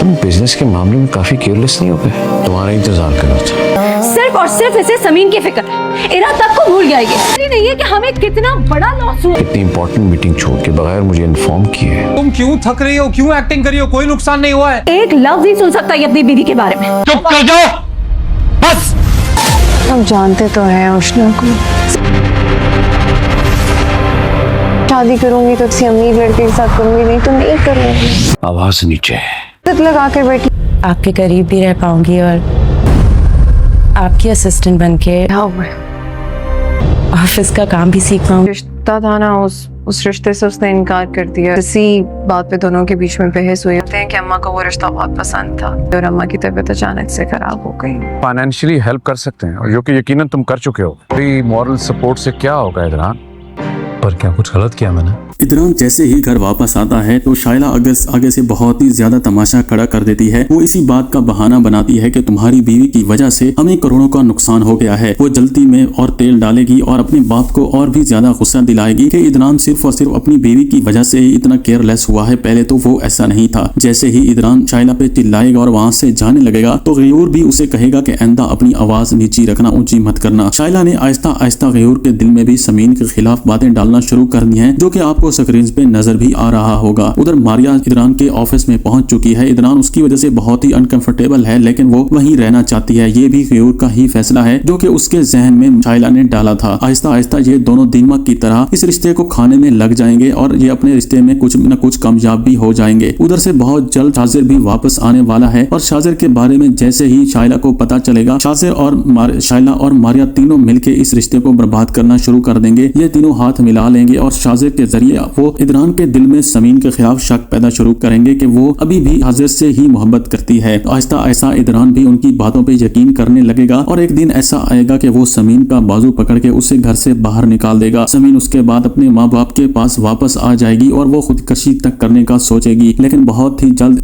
तुम बिजनेस के मामले में काफी केयरलेस नहीं हो गए? तुम्हारा इंतजार कर रहा था। सिर्फ और सिर्फ इसे समीन की फिक्र है। इरा तक को भूल गया ये नहीं है कि हमें कितना बड़ा लॉस हुआ। इतनी इंपॉर्टेंट मीटिंग छोड़ के बगैर मुझे इन्फॉर्म किए तुम क्यों थक रही हो, क्यों एक्टिंग कर रही हो? कोई नुकसान नहीं हुआ है। एक लफ्ज नहीं सुन सकता ये अपनी बीवी के बारे में। चुप कर जाओ बस। हम जानते तो हैं उष्णा को, शादी करूंगी तो किसी अमीर लड़के के साथ करूंगी, नहीं तो नहीं करूंगी। आवाज नीचे तक लगा कर बैठी, आपके करीब भी रह पाऊंगी और आपकी असिस्टेंट बनके ऑफिस का काम भी सीख पाऊंगी। रिश्ता था ना, उस रिश्ते से उसने इनकार कर दिया। इसी बात पे दोनों के बीच में बहस हुई। कहते हैं कि अम्मा को वो रिश्ता बहुत पसंद था और अम्मा की तबीयत अचानक से खराब हो गई। फाइनेंशियली हेल्प कर सकते हैं, और जो कि यकीनन तुम कर चुके हो। मॉरल सपोर्ट से क्या होगा इधर? पर क्या कुछ गलत किया मैंने? इदरान जैसे ही घर वापस आता है तो शाइला आगे से बहुत ही ज्यादा तमाशा खड़ा कर देती है। वो इसी बात का बहाना बनाती है कि तुम्हारी बीवी की वजह से हमें करोड़ों का नुकसान हो गया है। वो जल्दी में और तेल डालेगी और अपने बाप को और भी ज्यादा गुस्सा दिलाएगी कि इदरान सिर्फ और सिर्फ अपनी बीवी की वजह से ही इतना केयरलेस हुआ है, पहले तो वो ऐसा नहीं था। जैसे ही इदरान शाइला पे चिल्लाएगा और वहाँ से जाने लगेगा तो गयूर भी उसे कहेगा कि आइंदा अपनी आवाज नीची रखना, ऊंची मत करना। शाइला ने आहिस्ता आहिस्ता गयूर के दिल में भी समीन के खिलाफ बातें डालना शुरू कर दी है, जो कि आपको स्क्रीन पे नजर भी आ रहा होगा। उधर मारिया इदरान के ऑफिस में पहुंच चुकी है। इदरान उसकी वजह से बहुत ही अनकंफर्टेबल है, लेकिन वो वहीं रहना चाहती है। ये भी गयूर का ही फैसला है जो कि उसके जहन में शाइला ने डाला था। आहिस्ता आहिस्ता ये दोनों दीमक की तरह इस रिश्ते को खाने में लग जाएंगे और ये अपने रिश्ते में कुछ न कुछ कामयाब भी हो जाएंगे। उधर से बहुत जल्द शाजिर भी वापस आने वाला है और शाजिर के बारे में जैसे ही शाइला को पता चलेगा, शाजिर और शाइला और मारिया तीनों मिलकर इस रिश्ते को बर्बाद करना शुरू कर देंगे। ये तीनों हाथ मिला लेंगे और शाजिर के जरिए वो इदरान के दिल में समीन के खिलाफ शक पैदा शुरू करेंगे कि वो अभी भी शाजिर से ही मोहब्बत करती है। तो आहिस्ता आहिस्ता इदरान भी उनकी बातों पे यकीन करने लगेगा और एक दिन ऐसा आएगा कि वो समीन का बाजू पकड़ के उसे घर से बाहर निकाल देगा। समीन उसके बाद अपने माँ बाप के पास वापस आ जाएगी और वो खुदकशी तक करने का सोचेगी, लेकिन बहुत ही जल्द